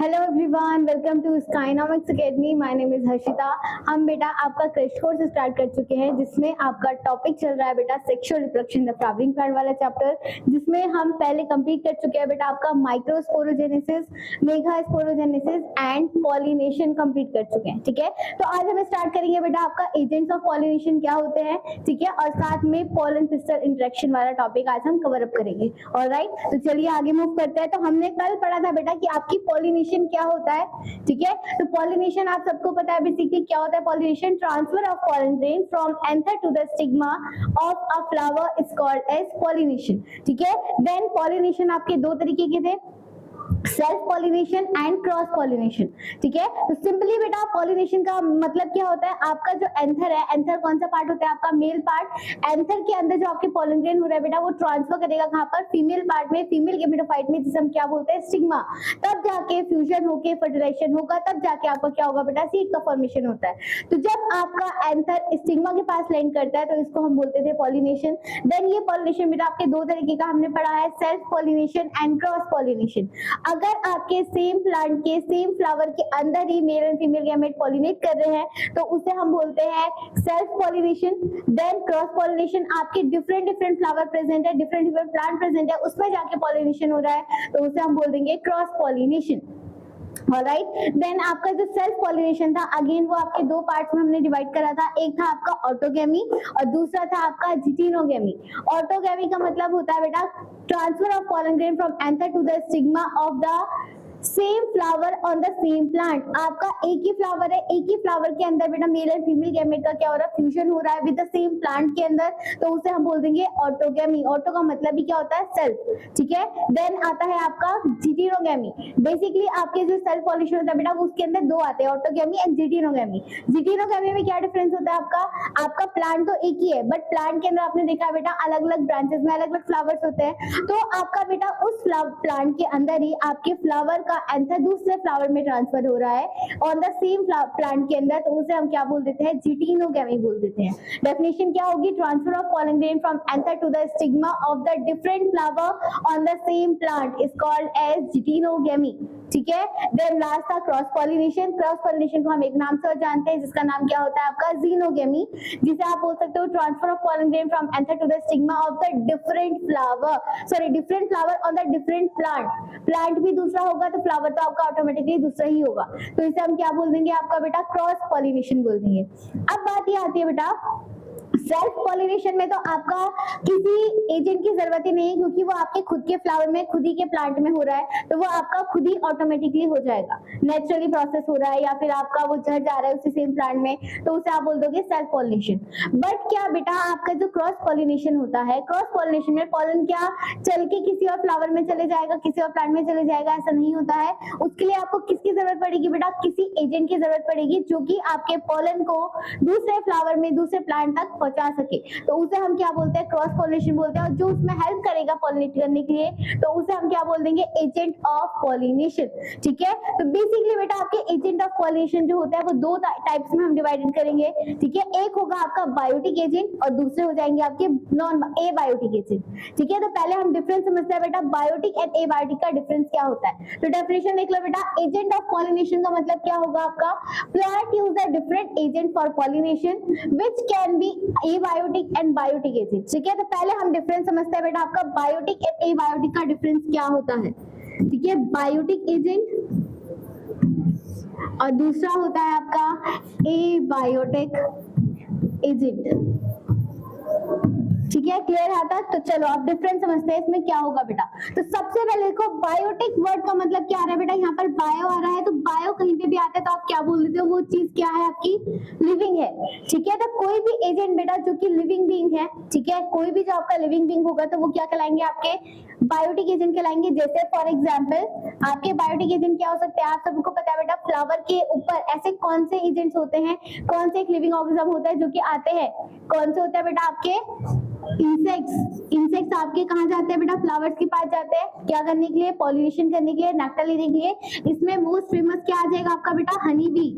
Hello everyone, welcome to Skynomics academy. My name is Harshita. हम बेटा आपका क्रैश कोर्स स्टार्ट कर चुके हैं जिसमें आपका टॉपिक चल रहा है बेटा sexual reproduction the flowering plant वाला चैप्टर, जिसमें हम पहले कंप्लीट कर चुके हैं बेटा आपका microsporogenesis, megasporogenesis and pollination complete कर चुके हैं। ठीक है, तो आज हम स्टार्ट करेंगे बेटा आपका एजेंट्स ऑफ पॉलिनेशन क्या होते हैं। ठीक है, और साथ में पॉलन क्रिस्टल इंटरेक्शन वाला टॉपिक आज हम कवर अप करेंगे। ऑलराइट, तो चलिए आगे मूव करते हैं। तो हमने कल पढ़ा था बेटा कि आपकी पॉलिनेशन क्या होता है। ठीक है, तो पॉलिनेशन आप सबको पता है बेसिकली क्या होता है। Pollination transfer of pollen grain from anther to the stigma of a flower is called as pollination. ठीक है, देन पॉलिनेशन आपके दो तरीके के थे, self pollination and cross pollination. ठीक है, तो सिंपली बेटा पॉलिनेशन का मतलब क्या होता है, आपका जो एंथर है, एंथर कौन सा पार्ट होता है आपका मेल पार्ट। एंथर के अंदर जो आपके पॉलन ग्रेन हो रहा है बेटा वो ट्रांसफर करेगा कहां पर, फीमेल पार्ट में, फीमेल गेमेटोफाइट में, जिसे हम क्या बोलते हैं स्टिग्मा। तब जाके फ्यूजन होके फर्टिलाइजेशन होगा, तब जाके आपका क्या होगा बेटा सीड का फॉर्मेशन होता है। तो जब आपका एंथर स्टिग्मा के पास लैंड करता है तो इसको हम बोलते थे पॉलिनेशन। देन ये पॉलिनेशन बेटा आपके दो तरीके का हमने पढ़ा है, self pollination and cross pollination. अगर आपके सेम प्लांट के सेम फ्लावर के अंदर ही male and female gamete pollinate कर रहे हैं तो उसे हम बोलते हैं self pollination. Then cross pollination, आपके डिफरेंट डिफरेंट फ्लावर प्रेजेंट है, डिफरेंट डिफरेंट प्लांट प्रेजेंट है, उसमें जाके पॉलिनेशन हो रहा है तो उसे हम बोल देंगे क्रॉस पॉलिनेशन। ऑलराइट, देन आपका जो सेल्फ पॉलिनेशन था अगेन वो आपके दो पार्ट्स में हमने डिवाइड करा था। एक था आपका ऑटोगेमी और दूसरा था आपका जिटिनोगेमी। ऑटोगेमी का मतलब होता है बेटा transfer of pollen grain from anther to the stigma of the same flower on the same plant. आपका एक ही फ्लावर है, एक ही फ्लावर के अंदर बेटा मेल एंड फीमेल गैमेट का क्या हो रहा है, फ्यूजन हो रहा है विद द सेम प्लांट के अंदर, तो उसे हम बोल देंगे ऑटोगेमी। ऑटो का मतलब भी क्या होता है सेल्फ। ठीक है, देन आता है आपका जिटिनोगेमी। बेसिकली आपके जो सेल्फ पॉलिनेशन होता है बेटा उसके अंदर दो आते हैं, ऑटोगेमी एंड जिटिनोगेमी। जिटिनोगेमी में क्या डिफरेंस होता है आपका प्लांट तो एक ही है बट प्लांट के अंदर आपने देखा बेटा अलग अलग ब्रांचेस में अलग अलग फ्लावर्स होते हैं। तो आपका बेटा उस प्लांट के अंदर ही आपके फ्लावर का एंथर दूसरे फ्लावर में ट्रांसफर हो रहा है ऑन द सेम प्लांट के अंदर, तो उसे हम क्या बोल देते हैं जिटिनोगेमी बोल देते हैं। डेफिनेशन क्या होगी, transfer of pollen grain from anther to the stigma of the different flower on the same plant is called as geitonogamy. ठीक है, देन लास्ट था क्रॉस पॉलिनेशन। क्रॉस पॉलिनेशन को हम एक नाम से और जानते हैं जिसका नाम क्या होता है आपका जीनोगेमी, जिसे आप बोल सकते हो transfer of pollen grain from anther to the stigma of the different flower on the different plant. Plant भी दूसरा होगा तो फ्लावर तो आपका ऑटोमेटिकली दूसरा ही होगा, तो इसे हम क्या बोल देंगे आपका बेटा क्रॉस पॉलिनेशन बोल देंगे। अब बात ये आती है बेटा सेल्फ पॉलिनेशन में, तो आपका किसी एजेंट की जरूरत ही नहीं क्योंकि वो आपके खुद के फ्लावर में खुद ही के प्लांट में हो रहा है, तो वो आपका खुद ही ऑटोमेटिकली हो जाएगा, नेचुरली प्रोसेस हो रहा है, या फिर आपका वो झड़ जा रहा है उसी सेम प्लांट में, तो उसे आप बोल दोगे सेल्फ पॉलिनेशन। बट क्या बेटा आपका जो क्रॉस पॉलिनेशन होता है, क्रॉस पॉलिनेशन में पॉलन क्या चल के किसी और फ्लावर में चले जाएगा, किसी और प्लांट में चले जाएगा, ऐसा नहीं होता है। उसके लिए आपको किसकी जरूरत पड़ेगी बेटा, किसी एजेंट की जरूरत पड़ेगी जो कि आपके पॉलन को दूसरे फ्लावर में दूसरे प्लांट तक पहुंचा सके, तो उसे हम क्या बोलते हैं क्रॉस पॉलिनेशन बोलते हैं। और जो उसमें हेल्प करेगा पॉलिनेट करने के लिए तो उसे हम क्या बोल देंगे एजेंट ऑफ पॉलिनेशन। ठीक है, तो बेसिकली बेटा आपके एजेंट ऑफ पॉलिनेशन जो होता है वो दो टाइप्स में हम डिवाइडेड करेंगे। ठीक है, एक होगा आपका बायोटिक एजेंट और दूसरे हो जाएंगे आपके नॉन एबायोटिक एजेंट। ठीक है, तो पहले हम डिफरेंस समझते हैं बेटा बायोटिक एंड एबायोटिक का डिफरेंस क्या होता है। तो डेफिनेशन देख लो बेटा, एजेंट ऑफ पॉलिनेशन का मतलब क्या होगा आपका, plant use a different agent for pollination which can be abiotic and biotic agent. ठीक है, तो पहले हम डिफरेंस समझते हैं बेटा आपका बायोटिक एंड एबायोटिक का डिफरेंस क्या होता है। ठीक है, बायोटिक एजेंट और दूसरा होता है आपका एबायोटिक एजेंट। ठीक है, क्लियर है था। तो चलो अब डिफरेंस समझते हैं इसमें क्या होगा बेटा। तो सबसे पहले देखो बायोटिक वर्ड का मतलब क्या आ रहा है बेटा, यहाँ पर बायो आ रहा है, तो बायो कहीं पे भी आता है तो आप क्या बोल देते हो, वो चीज क्या है आपकी लिविंग है। ठीक है, तो कोई भी एजेंट बेटा जो कि लिविंग बीइंग है, ठीक है, कोई भी जो आपका लिविंग बीइंग होगा तो वो क्या कहलाएंगे आपके बायोटिक एजेंट कहलाएंगे। जैसे फॉर एग्जांपल आपके बायोटिक एजेंट क्या हो सकते हैं, आप सबको पता है बेटा फ्लावर के ऊपर ऐसे कौन से एजेंट्स होते हैं, कौन से एक लिविंग ऑर्गेनिज्म होता है जो कि आते हैं, कौन से होते हैं बेटा आपके इंसेक्ट्स आपके कहाँ जाते हैं बेटा? फ्लावर्स के पास जाते हैं, क्या करने के लिए? पॉलिनेशन करने के लिए, नेक्टर लेने के लिए। इसमें मोस्ट फेमस क्या आ जाएगा आपका बेटा? Honey bee.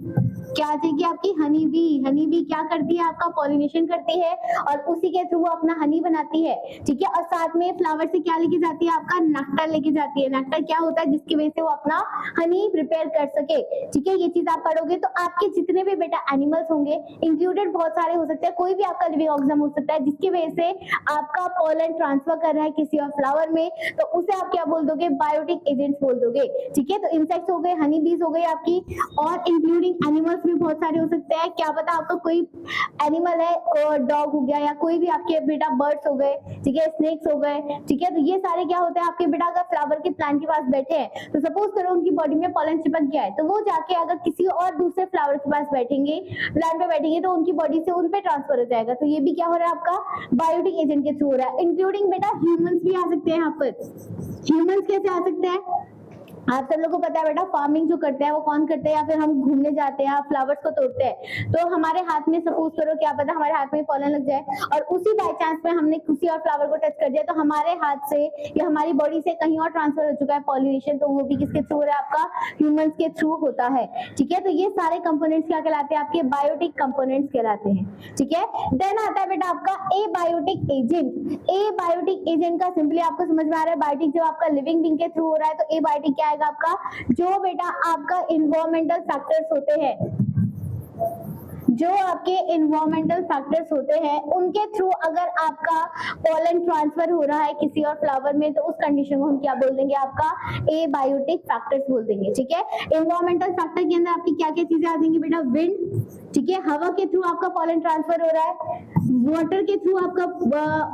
क्या आ जाएगी आपकी? Honey bee. हनी बी क्या करती है आपका? पॉलिनेशन करती है और उसी के थ्रू वो अपना हनी बनाती है, ठीक है। और साथ में फ्लावर से क्या लेके जाती है आपका? नेक्टर लेके जाती है। नेक्टर क्या होता है? जिसकी वजह से वो अपना हनी प्रिपेयर कर सके, ठीक है। ये चीज आप पढ़ोगे तो आपके जितने भी बेटा एनिमल्स होंगे, इंक्लूडेड बहुत सारे हो सकते हैं, कोई भी आपका लिविंग ऑर्गेनिज्म हो सकता है जिसकी वजह से आपका पोलन ट्रांसफर कर रहा है किसी और फ्लावर में, तो उसे आप क्या बोल दोगे? बायोटिक एजेंट्स बोल दोगे, ठीक है। तो इंसेक्ट्स हो गए, हनी बीज हो गई आपकी, और इंक्लूडिंग एनिमल्स भी बहुत सारे हो सकते हैं। क्या पता आपका कोई एनिमल है, डॉग हो गया या कोई भी आपके बेटा बर्ड्स हो गए, ठीक है, स्नेक्स हो गए, ठीक है। तो ये सारे क्या होते हैं आपके बेटा? अगर फ्लावर के प्लांट के पास बैठे हैं तो सपोज करो उनकी बॉडी में पॉलन चिपक गया है, तो वो जाके अगर किसी और दूसरे फ्लावर के पास बैठेंगे, प्लांट पे बैठेंगे, तो उनकी बॉडी से उन पे ट्रांसफर हो जाएगा। तो ये भी क्या हो रहा है आपका? बायोटिक एजेंट के थ्रू हो रहा है। इंक्लूडिंग बेटा ह्यूमंस भी आ सकते हैं यहाँ पर। ह्यूमंस कैसे आ सकते हैं? आप सब लोग को पता है बेटा, फार्मिंग जो करते हैं वो कौन करते हैं? या फिर हम घूमने जाते हैं, फ्लावर्स को तोड़ते हैं, तो हमारे हाथ में सपोज करो, क्या पता हमारे हाथ में पॉलन लग जाए और उसी बाय चांस में हमने किसी और फ्लावर को टच कर दिया, तो हमारे हाथ से या हमारी बॉडी से कहीं और ट्रांसफर हो चुका है पॉलिनेशन, तो वो भी किसके थ्रू हो रहा है? आपका ह्यूमंस के थ्रू होता है, ठीक है। तो ये सारे कंपोनेंट्स क्या कहलाते हैं? आपके बायोटिक कंपोनेंट्स कहलाते हैं, ठीक है। देन आता है बेटा आपका ए बायोटिक एजेंट। ए बायोटिक एजेंट का सिंपली आपको समझ में आ रहा है, बायोटिक जब आपका लिविंग बीइंग के थ्रू हो रहा है तो ए बायोटिक क्या आएगा आपका? जो बेटा आपका इन्वायरमेंटल फैक्टर्स होते हैं, जो आपके इन्वायरमेंटल फैक्टर्स होते हैं, उनके थ्रू अगर आपका पॉलन ट्रांसफर हो रहा है किसी और फ्लावर में, तो उस कंडीशन को हम क्या बोल देंगे? आपका ए बायोटिक फैक्टर्स बोल देंगे, ठीक है। इन्वायरमेंटल फैक्टर के अंदर आपकी क्या क्या चीजें आ जाएंगी बेटा? विंड, ठीक है, हवा के थ्रू आपका पॉलन ट्रांसफर हो रहा है, वाटर के थ्रू आपका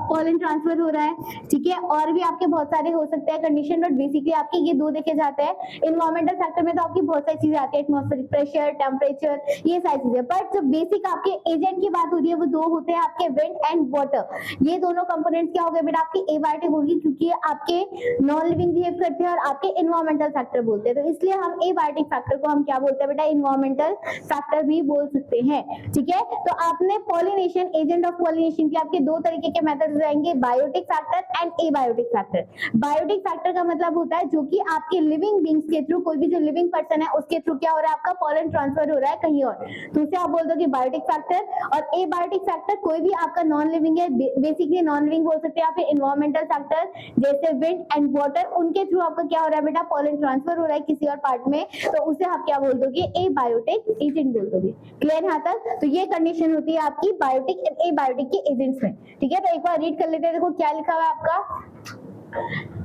पॉलन ट्रांसफर हो रहा है, ठीक है। और भी आपके बहुत सारे हो सकते हैं कंडीशन, बट बेसिकली आपके ये दो देखे जाते हैं। इन्वायरमेंटल फैक्टर में तो आपकी बहुत सारी चीजें आती है, एटमॉस्फेरिक प्रेशर, टेम्परेचर, ये सारी चीजें। बट जो बेसिक आपके एजेंट की बात हो रही है वो दो होते हैं आपके, विंड एंड वाटर। ये दोनों कंपोनेंट्स क्या हो गए बेटा? आपकी एबायोटिक होगी, क्योंकि ये आपके नॉन लिविंग बिहेव करते हैं और आपके इन्वायरमेंटल फैक्टर बोलते हैं, तो इसलिए हम एबायोटिक फैक्टर को हम क्या बोलते हैं बेटा? इन्वायरमेंटल फैक्टर भी बोल सकते हैं, ठीक है। तो आपने पॉलिनेशन, एजेंट ऑफ पॉलिनेशन के आपके दो तरीके के मेथड्स रहेंगे, biotic factor and abiotic factor. Biotic factor का मतलब होता है जो कि आपके लिविंग बीइंग्स के थ्रू, कोई भी जो लिविंग पर्सन है उसके थ्रू क्या हो रहा है? आपका पॉलन ट्रांसफर हो रहा है कहीं और, तो उसे आप बोल दो कि बायोटिक फैक्टर। और एबायोटिक फैक्टर कोई भी आपका नॉन लिविंग है, बेसिकली नॉन लिविंग बोल सकते हैं, या फिर इन्वायरमेंटल फैक्टर जैसे विंड एंड वाटर, उनके थ्रू आपका क्या हो रहा है बेटा? पॉलन ट्रांसफर हो रहा है किसी और पार्ट में, तो उसे आप क्या बोल दोगे? एबायोटिक एजेंट बोल दोगे। क्लियर यहाँ तक? तो ये कंडीशन होती है आपकी बायोटिक एंड एबायोटिक के एजेंट्स में, ठीक है। तो एक बार रीड कर लेते हैं, देखो क्या लिखा हुआ है आपका।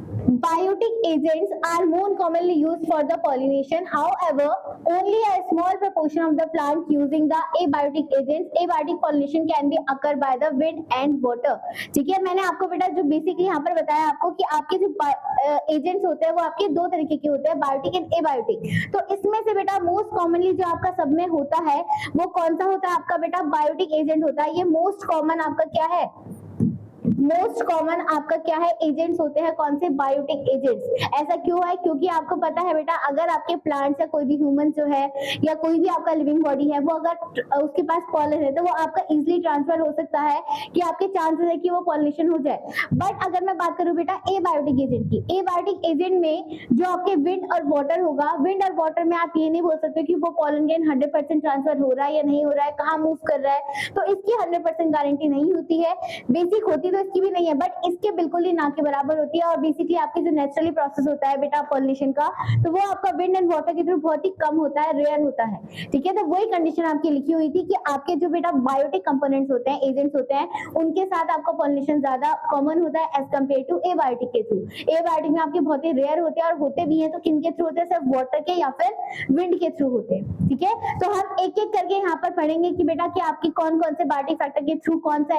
Biotic agents are more commonly used for the pollination. However, only a small proportion of the plant using the abiotic agents. Abiotic pollination can be occur by the wind and water. ठीक है, मैंने आपको बेटा जो basically यहाँ पर बताया आपको कि आपके जो एजेंट्स होते हैं वो आपके दो तरीके के होते हैं, बायोटिक एंड एबायोटिक। तो इसमें से बेटा मोस्ट कॉमनली जो आपका सब में होता है वो कौन सा होता है? आपका बेटा बायोटिक एजेंट होता है। ये मोस्ट कॉमन आपका क्या है? मोस्ट कॉमन आपका क्या है? एजेंट्स होते हैं। कौन से? Biotic agents. ऐसा क्यों है? क्योंकि आपको पता है बेटा, अगर आपके प्लांट्स या कोई भी ह्यूमन जो है या कोई भी आपका लिविंग बॉडी है, वो अगर उसके पास पॉलन है तो वो आपका इजीली ट्रांसफर हो सकता है, कि आपके चांसेस है कि वो पॉलिनेशन हो जाए। बट अगर मैं बात करूं बेटा एबायोटिक एजेंट की, एबायोटिक एजेंट में जो आपके विंड और वाटर होगा, विंड और वाटर में आप ये नहीं बोल सकते कि वो पॉलन गेन 100% ट्रांसफर हो रहा है या नहीं हो रहा है, कहाँ मूव कर रहा है, तो इसकी 100% गारंटी नहीं होती है। बेसिक होती तो इसकी भी नहीं है, बट इसके बिल्कुल ही ना के बराबर होती है। और बेसिकली आपके जो नेचुरली प्रोसेस होता है बेटा पॉलिनेशन का, तो वो आपका विंड एंड वाटर के थ्रू बहुत ही कम होता है, रेयर होता है, ठीक है। तो वही कंडीशन आपकी लिखी हुई थी कि आपके जो बेटा बायोटिक कंपोनेंट्स होते हैं, एजेंट्स होते हैं, उनके साथ आपका पॉलिनेशन ज्यादा कॉमन होता है एज कम्पेयर टू एबायोटिक के थ्रू। एबायोटिक में आपके बहुत ही रेयर होते हैं, और होते भी हैं तो किन के थ्रू होते हैं? सिर्फ वाटर के या फिर विंड के थ्रू होते हैं, ठीक है। तो हम एक एक करके यहाँ पर पढ़ेंगे कि बेटा कि आपकी कौन कौन से बायोटिक फैक्टर के थ्रू कौन सा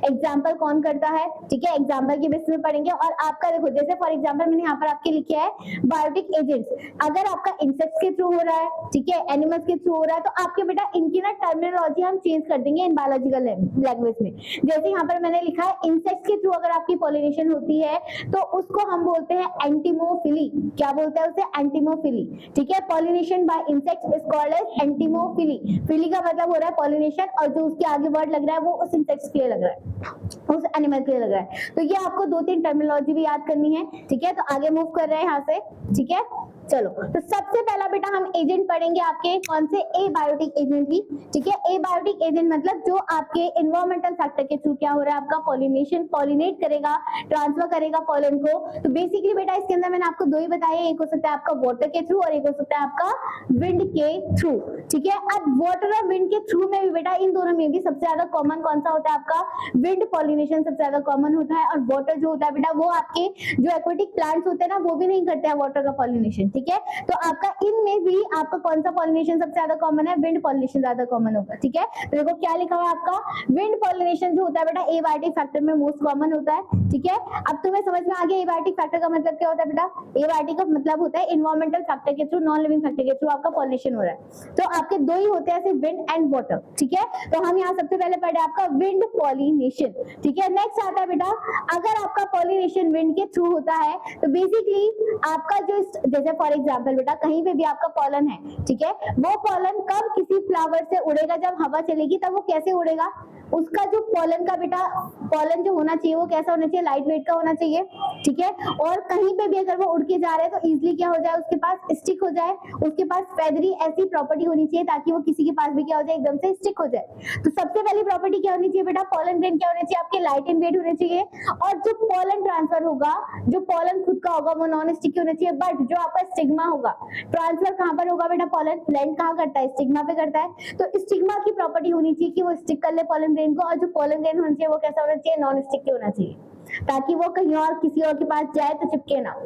एग्जाम्पल कौन करता है, ठीक है। एग्जाम्पल के बेस में पढ़ेंगे। और आपका देखो, जैसे फॉर एग्जाम्पल मैंने यहाँ पर आपके लिखे है बायोटिक एजेंट्स। अगर आपका इंसेक्ट्स के थ्रू हो रहा है, ठीक है, एनिमल्स के थ्रू हो रहा है, तो आपके बेटा इनकी ना टर्मिनोलॉजी हम चेंज कर देंगे इन बायोलॉजिकल लैंग्वेज में। जैसे यहाँ पर मैंने लिखा है इंसेक्ट्स के थ्रू अगर आपकी पॉलिनेशन होती है तो उसको हम बोलते हैं एंटीमोफिली। क्या बोलते हैं उसे? एंटीमोफिली, ठीक है। Pollination by insects is called as entomophily. Phily का मतलब हो रहा है पॉलिनेशन, और जो उसके आगे वर्ड लग रहा है वो उस इंसेक्ट्स के लिए लग रहा है, उस एनिमल के लिए लग रहा है। तो ये आपको 2-3 टर्मिनोलॉजी भी याद करनी है, ठीक है। तो आगे मूव कर रहे हैं यहाँ से, ठीक है। चलो, तो सबसे पहला बेटा हम एजेंट पढ़ेंगे आपके कौन से, एबायोटिक एजेंट ही, ठीक है। एबायोटिक एजेंट मतलब जो आपके एनवायरमेंटल फैक्टर के थ्रू क्या हो रहा है, आपका पॉलिनेशन, पॉलिनेट करेगा, ट्रांसफर करेगा पॉलन को। तो बेसिकली बेटा इसके अंदर मैंने आपको 2 ही बताए, एक हो सकता है आपका वाटर के थ्रू और एक हो सकता है आपका विंड के थ्रू, ठीक है। अब वाटर और विंड के थ्रू में भी बेटा इन दोनों में भी सबसे ज्यादा कॉमन कौन सा होता है, आपका विंड पॉलिनेशन सबसे ज्यादा कॉमन होता है। और वाटर जो होता है बेटा वो आपके जो एक्वेटिक प्लांट्स होते हैं ना वो भी नहीं करते हैं वाटर का पॉलिनेशन, ठीक है। तो आपका इनमें भी आपका कौन सा पॉलिनेशन सबसे ज्यादा कॉमन है, विंड पॉलिनेशन ज्यादा कॉमन होगा, ठीक है। तो देखो क्या लिखा हुआ है आपका, विंड पॉलिनेशन जो होता है बेटा एबायोटिक फैक्टर में मोस्ट कॉमन होता है, ठीक है। अब तुम्हें समझ में आ गया एबायोटिक फैक्टर का मतलब क्या होता है बेटा, एबायोटिक का मतलब होता है एनवायरमेंटल फैक्टर के थ्रू, नॉन लिविंग फैक्टर के थ्रू आपका पॉलिनेशन हो रहा है। तो आपके 2 ही होते हैं, विंड एंड वाटर, ठीक है। तो हम यहाँ सबसे पहले पढ़े आपका विंड पॉलिनेशन, ठीक है। नेक्स्ट आता है बेटा, अगर आपका पॉलिनेशन विंड के थ्रू होता है तो बेसिकली आपका जो जैसे फॉर एग्जांपल बेटा कहीं पे भी आपका पॉलन है, ठीक है, वो पॉलन कब किसी फ्लावर से उड़ेगा, जब हवा चलेगी तब वो कैसे उड़ेगा, उसका जो पॉलन का बेटा पॉलन जो होना चाहिए वो कैसा होना चाहिए, लाइट वेट का होना चाहिए, ठीक है। और कहीं पे भी अगर वो उड़ के जा रहे हैं तो इजीली क्या हो जाए, उसके पास स्टिक हो जाए, उसके पास फेदरी ऐसी प्रॉपर्टी होनी चाहिए ताकि वो किसी के पास भी क्या हो जाए, एकदम से स्टिक हो जाए। तो सबसे पहली प्रॉपर्टी क्या होनी चाहिए बेटा, पॉलन ग्रेन क्या होना चाहिए, आपके लाइट इन वेट होने चाहिए। और जो पॉलन ट्रांसफर होगा, जो पॉलन खुद का होगा वो नॉन स्टिकी होना चाहिए। बट जो आपका स्टिग्मा होगा, ट्रांसफर कहां पर होगा बेटा, पॉलन लैंड कहां करता है, स्टिग्मा पे करता है। तो स्टिग्मा की प्रॉपर्टी होनी चाहिए कि वो स्टिक कर ले पॉलन ग्रेन को, और जो पॉलन ग्रेन होना चाहिए वो कैसा होना चाहिए, नॉन स्टिकी होना चाहिए, ताकि वो कहीं और किसी और के पास जाए तो चिपके ना,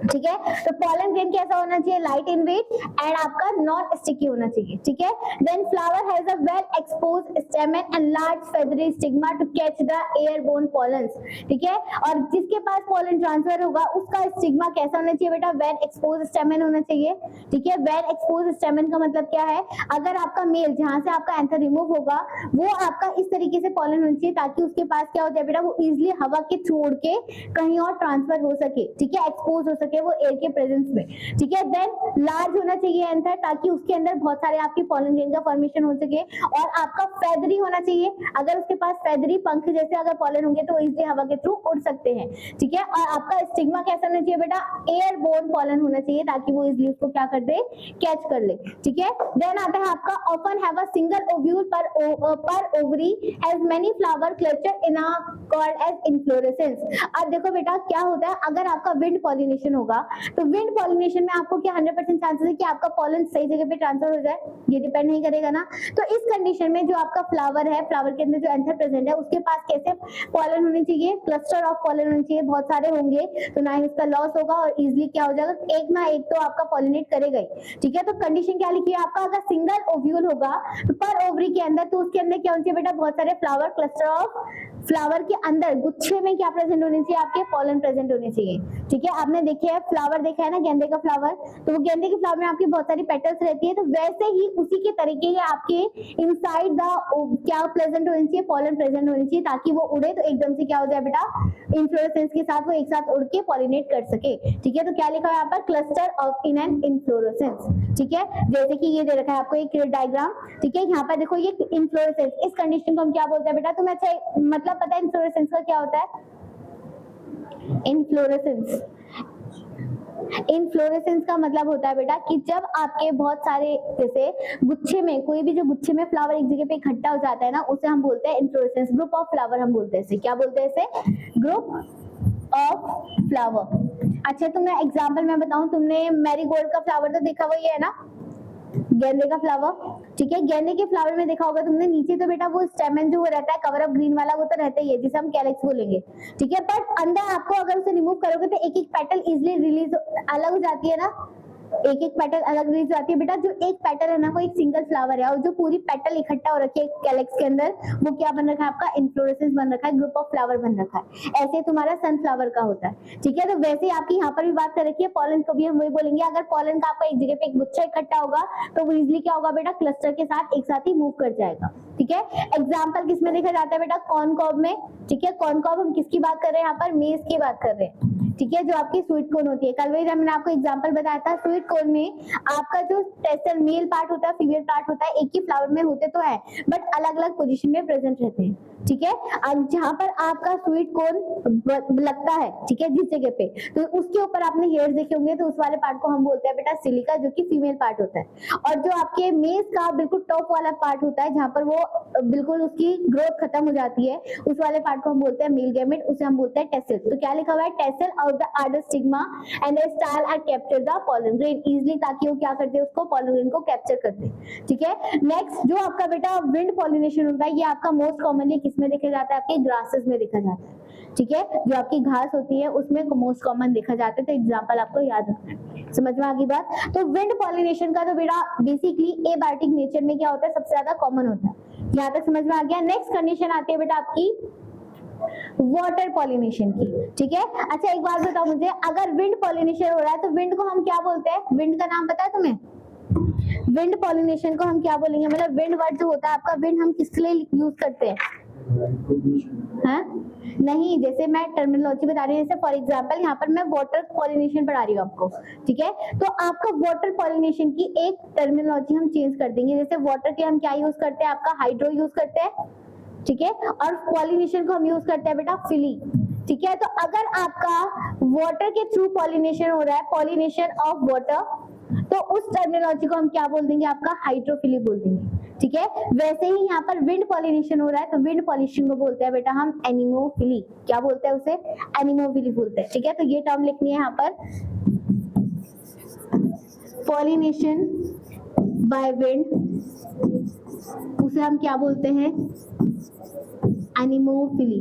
ठीक है। तो पॉलन ग्रेन कैसा होना चाहिए, लाइट इन वेट एंड आपका नॉन स्टिकी होना चाहिए, ठीक है। Then flower has a well exposed stamen and large feathery stigma to catch the airborne pollens, ठीक है। और जिसके पास पॉलन ट्रांसफर होगा उसका स्टिग्मा कैसा होना चाहिए बेटा, वेल एक्सपोज्ड स्टेमन होना चाहिए, ठीक है। वेल एक्सपोज्ड स्टेमन का मतलब क्या है, अगर आपका मेल जहां से आपका एंथर रिमूव होगा वो आपका इस तरीके से पॉलन होना चाहिए ताकि उसके पास क्या हो जाए बेटा, वो इजिली हवा के थ्रू उड़ के कहीं और ट्रांसफर हो सके, ठीक है, एक्सपोज हो सके वो एयर के प्रेजेंस में, ठीक है। देन लार्ज होना चाहिए एंथर ताकि उसके अंदर बहुत सारे आपकी पॉलन ग्रेन का फॉर्मेशन हो सके। और आपका फेदरी होना चाहिए, अगर उसके पास फेदरी पंख जैसे अगर पॉलन होंगे तो इजीली हवा के थ्रू उड़ सकते हैं, ठीक है। और आपका स्टिग्मा कैसा होना चाहिए बेटा, एयरबोर्न पॉलन होना चाहिए ताकि वो इजीली उसको क्या कर दे, कैच कर ले, ठीक है। देन आता है आपका often have a single ovule per ovary has many flower cluster in a called as inflorescence. अब देखो बेटा क्या होता है, अगर आपका विंड पॉलिनेशन होगा तो विंड पॉलिनेशन में आपको क्या 100% चांसेस है कि आपका पॉलन सही जगह पे ट्रांसफर हो जाए, ये डिपेंड नहीं करेगा ना। तो इस कंडीशन में जो आपका फ्लावर है, फ्लावर के अंदर जो एंथर प्रेजेंट है उसके पास कैसे पॉलन होने चाहिए, क्लस्टर ऑफ पॉलन होने चाहिए, बहुत सारे होंगे तो ना ही उसका लॉस होगा और इजीली क्या हो जाएगा, एक ना एक तो आपका पॉलिनेट करेगा ही, ठीक है। तो कंडीशन क्या लिखी है आपका, अगर सिंगल ओव्यूल होगा तो पर ओवरी के अंदर, तो उसके अंदर क्या होना चाहिए बेटा, बहुत सारे फ्लावर, क्लस्टर ऑफ फ्लावर के अंदर गुच्छे में क्या प्रेजेंट होने चाहिए, आपके पॉलन प्रेजेंट होने चाहिए, ठीक है। आपने देखे है फ्लावर देखा है ना, गेंदे का फ्लावर, तो वो गेंदे के फ्लावर में आपकी बहुत सारी पेटल्स रहती है, तो वैसे ही उसी के तरीके के आपके इनसाइड द क्या प्रेजेंट होनी चाहिए, पॉलन प्रेजेंट होनी चाहिए ताकि वो उड़े तो एकदम से क्या हो जाए बेटा, इन्फ्लोरेसेंस के साथ वो एक साथ उड़ के पॉलिनेट कर सके, ठीक है। तो क्या लिखा है यहाँ पर, cluster of in an inflorescence, ठीक है। जैसे कि ये दे रखा है आपको एक डायग्राम, ठीक है। यहाँ पर देखो ये इन्फ्लोरेसेंस, इस कंडीशन को हम क्या बोलते हैं बेटा, तुम्हें अच्छा मतलब पता है इन्फ्लोरेसेंस का क्या होता है, इन्फ्लोरेसेंस, इन्फ्लोरेसेंस का मतलब होता है बेटा कि जब आपके बहुत सारे जैसे गुच्छे में, कोई भी जो गुच्छे में फ्लावर एक जगह पे इकट्ठा हो जाता है ना, उसे हम बोलते हैं इन्फ्लोरेसेंस, ग्रुप ऑफ फ्लावर हम बोलते हैं इसे, क्या बोलते हैं इसे, ग्रुप ऑफ फ्लावर। अच्छा तुमने एग्जांपल मैं बताऊं, तुमने मैरीगोल्ड का फ्लावर तो देखा हुआ ही है ना, गेंदे का फ्लावर, ठीक है। गेंदे के फ्लावर में देखा होगा तुमने, नीचे तो बेटा वो स्टेमन जो रहता है कवर अप ग्रीन वाला वो तो रहता ही है जिसे हम कैलिक्स बोलेंगे, ठीक है। बट अंदर आपको अगर उसे रिमूव करोगे तो एक एक पेटल इजीली रिलीज अलग हो जाती है ना, एक एक पेटल अलग रिलीज आती है बेटा। जो एक पेटल है ना वो एक सिंगल फ्लावर है और जो पूरी पेटल इकट्ठा हो रखी है कैलिक्स के अंदर वो क्या बन रखा है, आपका इन्फ्लोरेसेंस बन रखा है, ग्रुप ऑफ फ्लावर बन रखा है। ऐसे तुम्हारा सनफ्लावर का होता है, ठीक है। तो वैसे ही आपकी यहाँ पर भी बात कर रखी है, पॉलन को भी हम वही बोलेंगे, अगर पॉलन का आपका एक जगह पे एक गुच्छा इकट्ठा होगा तो वो इजिली क्या होगा बेटा, क्लस्टर के साथ एक साथ ही मूव कर जाएगा, ठीक है। एग्जाम्पल किसमें देखा जाता है बेटा, कॉर्न कॉब में, ठीक है। कॉर्न कॉब हम किसकी बात कर रहे हैं यहाँ पर, मेज की बात कर रहे हैं, ठीक है, जो आपकी स्वीट कॉर्न होती है। कल वही मैंने आपको एग्जांपल बताया था, स्वीट कॉर्न में आपका जो टेस्टल मेल पार्ट होता है, फीमेल पार्ट होता है, एक ही फ्लावर में होते तो है बट अलग अलग पोजीशन में प्रेजेंट रहते हैं, ठीक है। अब जहां पर आपका स्वीट कॉर्न लगता है, ठीक है, जिस जगह पे, तो उसके ऊपर आपने हेयर देखे होंगे, तो उस वाले पार्ट को हम बोलते हैं बेटा सिलिका, जो कि फीमेल पार्ट होता है। और जो आपके मेज का बिल्कुल टॉप वाला पार्ट होता है, जहां पर वो बिल्कुल उसकी ग्रोथ खत्म हो जाती है, उस वाले पार्ट को हम बोलते हैं मेल गैमेट, उसे हम बोलते हैं टेसल। तो क्या लिखा हुआ है, tassel of the are stigma and the style are capture the pollen grain easily, ताकि वो क्या करते हैं, उसको पॉलन ग्रेन को कैप्चर करते हैं, ठीक है। नेक्स्ट जो आपका बेटा विंड पॉलिनेशन होता है, ये आपका मोस्ट कॉमनली किसमें देखा जाता है, आपके ग्रासेस में देखा जाता है, ठीक है। जो आपकी घास होती है उसमें मोस्ट कॉमन देखा जाता है। तो एग्जांपल आपको याद रखना है, समझ में आ गई बात। तो विंड पॉलिनेशन का तो बेटा बेसिकली एबायोटिक नेचर में क्या होता है, सबसे ज्यादा कॉमन होता है। यहाँ तक समझ में आ गया। नेक्स्ट कंडीशन आती है बेटा आपकी वाटर पॉलिनेशन की, ठीक है। अच्छा एक बात बताओ मुझे, अगर विंड पॉलिनेशन हो रहा है तो विंड को हम क्या बोलते हैं, विंड का नाम पता है तुम्हें? विंड पॉलिनेशन को हम क्या बोलेंगे, मतलब विंड वर्ड जो होता है आपका, विंड हम किसके लिए यूज करते हैं? हाँ? नहीं, जैसे मैं टर्मिनोलॉजी बता रही हूँ, जैसे फॉर एग्जांपल यहाँ पर मैं वाटर पॉलिनेशन पढ़ा रही हूँ आपको, ठीक है। तो आपका वाटर पॉलिनेशन की एक टर्मिनोलॉजी हम चेंज कर देंगे। जैसे वाटर के हम क्या यूज करते हैं, आपका हाइड्रो यूज करते हैं, ठीक है। और पॉलिनेशन को हम यूज करते हैं बेटा फिली, ठीक है। तो अगर आपका वाटर के थ्रू पॉलिनेशन हो रहा है, पॉलिनेशन ऑफ वाटर, तो उस टर्मिनोलॉजी को हम क्या बोल देंगे, आपका हाइड्रोफिली बोल देंगे, ठीक है। वैसे ही यहाँ पर विंड पॉलिनेशन हो रहा है, तो विंड पॉलिनेशन को बोलते हैं बेटा हम एनिमोफिली। क्या बोलते हैं उसे? एनिमोफिली बोलते हैं, ठीक है। तो ये टर्म लिखनी है यहाँ पर, पॉलिनेशन बाय विंड, उसे हम क्या बोलते हैं, एनिमोफिली।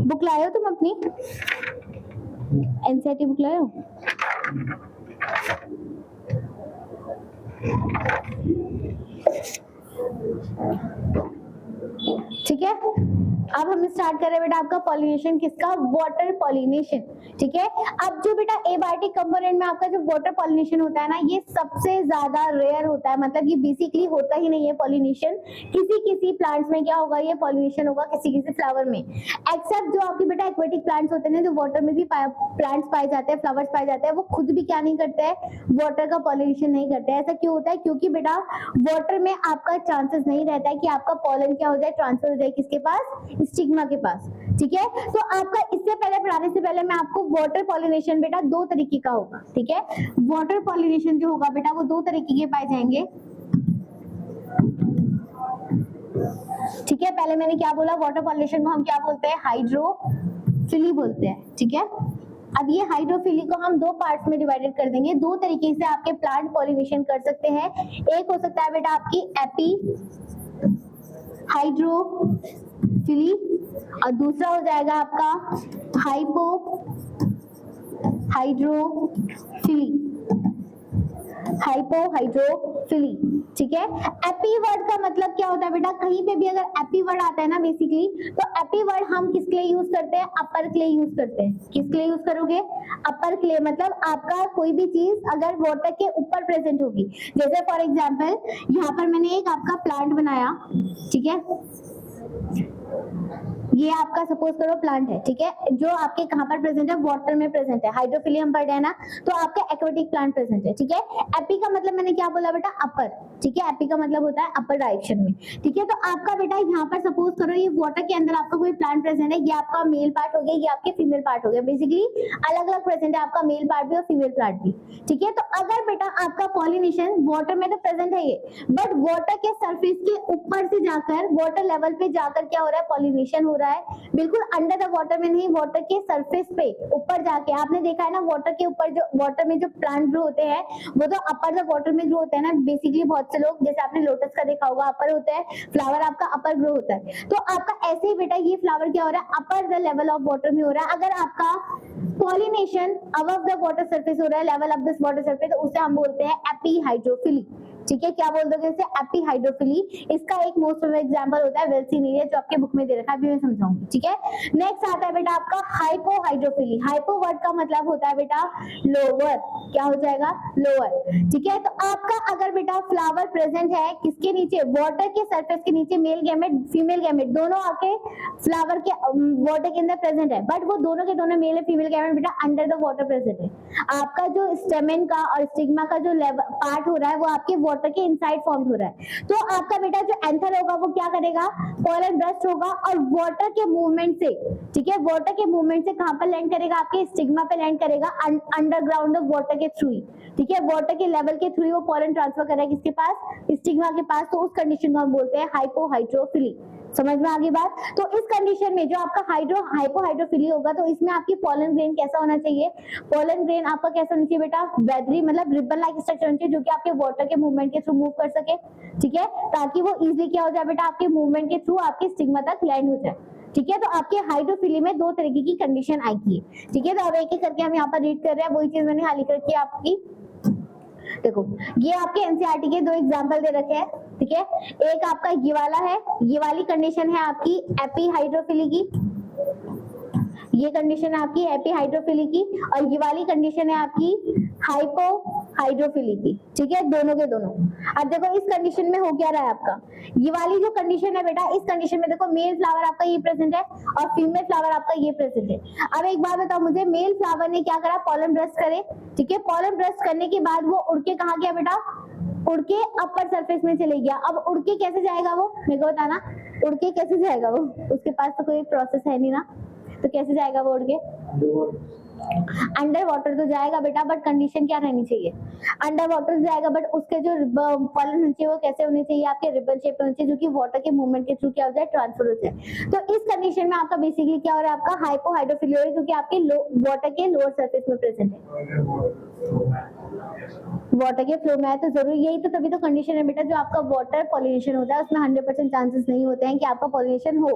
बुक लाए हो तुम अपनी एनसीईआरटी बुक लाए हो? ठीक है। अब हम स्टार्ट कर रहे हैं बेटा आपका पॉलिनेशन किसका, वाटर पॉलिनेशन, ठीक है। अब जो बेटा एबायोटिक कंपोनेंट में आपका जो वाटर पॉलिनेशन होता है ना, ये सबसे ज्यादा रेयर होता है, मतलब ये बेसिकली होता ही नहीं है पॉलिनेशन। किसी किसी प्लांट्स में क्या होगा, ये पॉलिनेशन होगा किसी किसी फ्लावर में, एक्सेप्ट जो आपके बेटा एक्वेटिक प्लांट्स होते हैं, जो वाटर में भी प्लांट्स पाए जाते हैं, फ्लावर्स पाए जाते हैं, वो खुद भी क्या नहीं करते हैं, वाटर का पॉलिनेशन नहीं करते हैं। ऐसा क्यों होता है? क्योंकि बेटा वाटर में आपका चांसेस नहीं रहता है कि आपका पॉलन क्या हो जाए, ट्रांसफर हो जाए किसके पास, स्टिग्मा के पास, ठीक है। तो आपका इससे पहले पढ़ाने से पहले मैं आपको वाटर पॉलिनेशन बेटा दो तरीके का होगा, ठीक है। वाटर पॉलिनेशन जो होगा बेटा वो दो तरीके के पाए जाएंगे, ठीक है। पहले मैंने क्या बोला, वाटर पॉलिनेशन को हम क्या बोलते हैं, हाइड्रोफिली बोलते हैं, ठीक है। अब ये हाइड्रोफिली को हम दो पार्ट्स में डिवाइडेड कर देंगे। दो तरीके से आपके प्लांट पॉलिनेशन कर सकते हैं। एक हो सकता है बेटा आपकी एपी हाइड्रोफिली, और दूसरा हो जाएगा आपका हाइपो हाइड्रोफिली, हाइपो हाइड्रोफिली, ठीक है। एपी वर्ड का मतलब क्या होता है बेटा, कहीं पे भी अगर एपी वर्ड आता है ना बेसिकली, तो एपी वर्ड हम किसके लिए यूज करते हैं, अपर के लिए यूज करते हैं। किसके लिए यूज करोगे, अपर के लिए, मतलब आपका कोई भी चीज अगर वाटर के ऊपर प्रेजेंट होगी, जैसे फॉर एग्जांपल यहाँ पर मैंने एक आपका प्लांट बनाया, ठीक है, ये आपका सपोज करो प्लांट है, ठीक है, जो आपके कहां पर प्रेजेंट है, वाटर में प्रेजेंट है। हाइड्रोफिली हम पढ़ रहे हैं ना, तो आपका एक्वेटिक प्लांट प्रेजेंट है, ठीक है। एपी का मतलब मैंने क्या बोला बेटा, अपर, ठीक है। एपी का मतलब होता है अपर डायरेक्शन में, ठीक है। तो आपका बेटा यहाँ पर सपोज करो ये वाटर के अंदर आपका कोई प्लांट प्रेजेंट है, ये आपका मेल पार्ट हो गया, ये आपके फीमेल पार्ट हो गया। बेसिकली अलग अलग प्रेजेंट है आपका मेल पार्ट भी और फीमेल पार्ट भी, ठीक है। तो अगर बेटा आपका पॉलिनेशन वाटर में तो प्रेजेंट है ये, बट वाटर के सरफेस के ऊपर से जाकर वाटर लेवल पे जाकर क्या हो रहा है, पॉलिनेशन हो रहा है, बिल्कुल अंडर द वाटर में नहीं, वाटर के सरफेस पे ऊपर जाके। आपने देखा है ना, वाटर के ऊपर जो वाटर में जो प्लांट ग्रो होते हैं वो तो अपर द वाटर में ग्रो होते हैं ना बेसिकली। बहुत से लोग, जैसे आपने लोटस का देखा होगा, अपर होता है, फ्लावर आपका अपर ग्रो होता है। तो आपका ऐसे ही बेटा ये फ्लावर क्या हो रहा है, अपर द लेवल ऑफ वाटर में हो रहा है। अगर आपका pollination above the water surface हो रहा है, level of this water surface, तो उसे हम बोलते हैं एपी हाइड्रोफिली, ठीक है। क्या बोल दोगे इसे, एपी हाइड्रोफिली। इसका एक मोस्ट ऑफ एग्जांपल होता है वेल्सिनेरिया, जो आपके बुक में दे रखा है, अभी मैं समझाऊंगी, ठीक है। नेक्स्ट आता है बेटा आपका हाइपो हाइड्रोफिली। हाइपो वर्ड का मतलब होता है बेटा लोअर, क्या हो जाएगा, लोअर, ठीक है। तो आपका अगर बेटा फ्लावर प्रेजेंट है किसके नीचे, वाटर के सरफेस के नीचे, मेल गैमेट फीमेल गैमेट दोनों आके फ्लावर के वाटर के अंदर प्रेजेंट है, बट वो दोनों के दोनों मेल और फीमेल गैमेट बेटा अंडर द वाटर प्रेजेंट है। आपका जो स्टेमेन का और स्टिग्मा का जो पार्ट हो रहा है वो आपके वाटर वाटर के इनसाइड फॉर्म हो रहा है। तो आपका बेटा जो एंथर होगा वो क्या करेगा, पोलन ब्रस्ट होगा और वाटर के मूवमेंट से, ठीक है, वाटर के मूवमेंट से कहां पर लैंड करेगा, आपके स्टिग्मा पे लैंड करेगा, अंडरग्राउंड ऑफ वाटर के थ्रू, ठीक है, वाटर के लेवल के थ्रू वो पोलन ट्रांसफर करेगा किसके पास, स्टिग्मा के पास। तो उस कंडीशन को हम बोलते हैं हाइपोहाइड्रोफिली। समझ में आ गई बात। तो इस कंडीशन में जो आपका हाइपोहाइड्रोफिली होगा तो इसमें आपकी पोलन ग्रेन कैसा होना चाहिए, पोलन ग्रेन आपका कैसा होना चाहिए बेटा, वेदरी मतलब रिबन लाइक स्ट्रक्चर होना चाहिए जो कि आपके वाटर के मूवमेंट के थ्रू मूव कर सके, ठीक है, ताकि वो इजीली क्या हो जाए बेटा, आपके मूवमेंट के थ्रू आपके स्टिग्मा तक लैंड हो जाए, ठीक है। तो आपके हाइड्रोफिली में दो तरीके की कंडीशन आएगी, ठीक है। तो अब एक एक करके हम यहाँ पर रीड कर रहे हैं, वही चीज मैंने हाल लिख रखी है आपकी। देखो ये आपके एनसीईआरटी के दो एग्जांपल दे रखे हैं, ठीक है। एक आपका ये वाला है, ये वाली कंडीशन है आपकी एपीहाइड्रोफिली की, ये कंडीशन है आपकी एपीहाइड्रोफिली की, और ये वाली कंडीशन है आपकी हाइपोहाइड्रोफिली की, ठीक है, दोनों के दोनों। अब देखो इस कंडीशन में हो क्या रहा है आपका, ये वाली जो कंडीशन है बेटा, इस कंडीशन में देखो मेल फ्लावर आपका ये प्रेजेंट है और फीमेल फ्लावर आपका ये प्रेजेंट है। अब एक बात बताओ मुझे, मेल फ्लावर ने क्या करा, पॉलन ब्रस्ट करे, ठीक है, पॉलन ब्रस्ट करने के बाद वो उड़ के कहाँ गया बेटा, उड़ के अपर सरफेस में चले गया। अब उड़ के कैसे जाएगा वो, मेरे को बताना, उड़ के कैसे जाएगा वो, उसके पास तो कोई प्रोसेस है नहीं ना, तो कैसे जाएगा वो उड़ के, अंडर वाटर तो जाएगा बेटा, बट कंडीशन क्या रहनी चाहिए, अंडर वाटर जाएगा, बट उसके जो पॉलन होने चाहिए वो कैसे होने चाहिए, आपके रिबन शेप होने चाहिए, जो कि वाटर के मूवमेंट के थ्रू क्या हो जाए, ट्रांसफर हो जाए। तो इस कंडीशन में आपका बेसिकली क्या हो रहा है, आपका हाइपोहाइड्रोफिली हो रहा है, क्योंकि आपके वाटर के लोअर सरफेस में प्रेजेंट है, वाटर के फ्लो में है। तो जरूर यही तो तभी तो कंडीशन है बेटा, जो आपका वाटर पॉलिनेशन होता है उसमें 100% चांसेस नहीं होते हैं कि आपका पॉलिनेशन हो,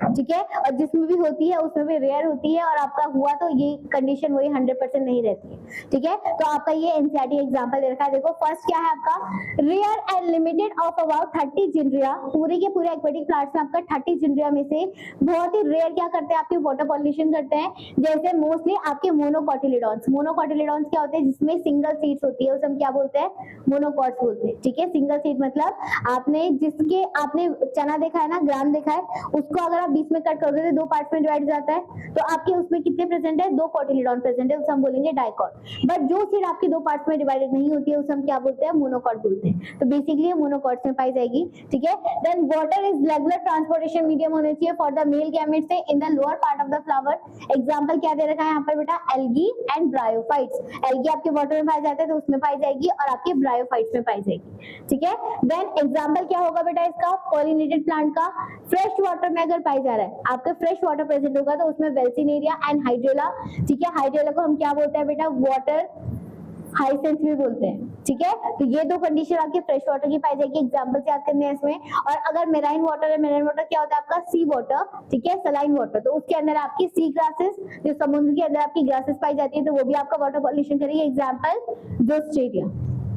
ठीक है, और जिसमें भी होती है उसमें भी रेयर होती है, और आपका हुआ तो ये कंडीशन वही 100% नहीं रहती है, ठीक है। तो आपका ये एनसीईआरटी एग्जांपल दे रखा है। देखो फर्स्ट क्या है आपका, rare and limited of about 30 genera, पूरे के पूरे एक्वेटिक प्लांट्स में आपका 30 जिनरिया में से बहुत ही रेयर क्या करते हैं, आपके वाटर पॉलिनेशन करते हैं, जैसे मोस्टली आपके मोनोकोटिलिडॉन्स। मोनोकोटिलिडॉन्स क्या होते हैं, जिसमें सिंगल सीड्स होती है, उसे हम क्या बोलते हैं, मोनोकॉट्स बोलते हैं, ठीक है। सिंगल सीड मतलब आपने चना देखा है ना, ग्राम देखा है, उसको अगर आप बीच में कट कर दोगे तो दो पार्ट्स में डिवाइड हो जाता है, तो आपके उसमें कितने प्रेजेंट है, दो कोटिलिडॉन प्रेजेंट है, उसे हम बोलेंगे डाइकॉट। बट जो सीड आपकी दो पार्ट्स में डिवाइडेड नहीं होती है उसे हम क्या बोलते हैं, मोनोकॉट बोलते हैं। तो बेसिकली ये मोनोकॉट्स में पाई जाएगी, ठीक है। Then water is regular transportation medium होना चाहिए for the male gametes in the lower part of the flower. Example क्या दे रखा है यहाँ पर बेटा, एल्गी एंड ब्रायोफाइट्स। एल्गी आपके वाटर में पाए जाते हैं तो उसमें पाई जाएगी, और आपके ब्रायोफाइट्स में पाई जाएगी, ठीक है। देन एग्जांपल क्या होगा बेटा इसका, पॉलिनेटेड प्लांट का, फ्रेश वाटर में अगर पाई जा रहा है, आपका फ्रेश वाटर प्रेजेंट होगा तो उसमें वेल्सिनेरिया एंड हाइड्रेला, ठीक है। हाइड्रेला को हम क्या बोलते हैं बेटा, वाटर हाइसेंस भी बोलते हैं, ठीक है। तो ये दो कंडीशन आपके फ्रेश वाटर की पाई जाएगी, एग्जांपल याद करने हैं इसमें। और अगर मेराइन वाटर है, मेराइन वाटर क्या होता है आपका, सी वाटर, ठीक है, सलाइन वाटर, तो उसके अंदर आपकी सी ग्रासेस, जो समुद्र के अंदर आपकी ग्रासेस पाई जाती है, तो वो भी आपका वाटर पॉल्यूशन करेगी, एग्जांपल जोस्टेरिया,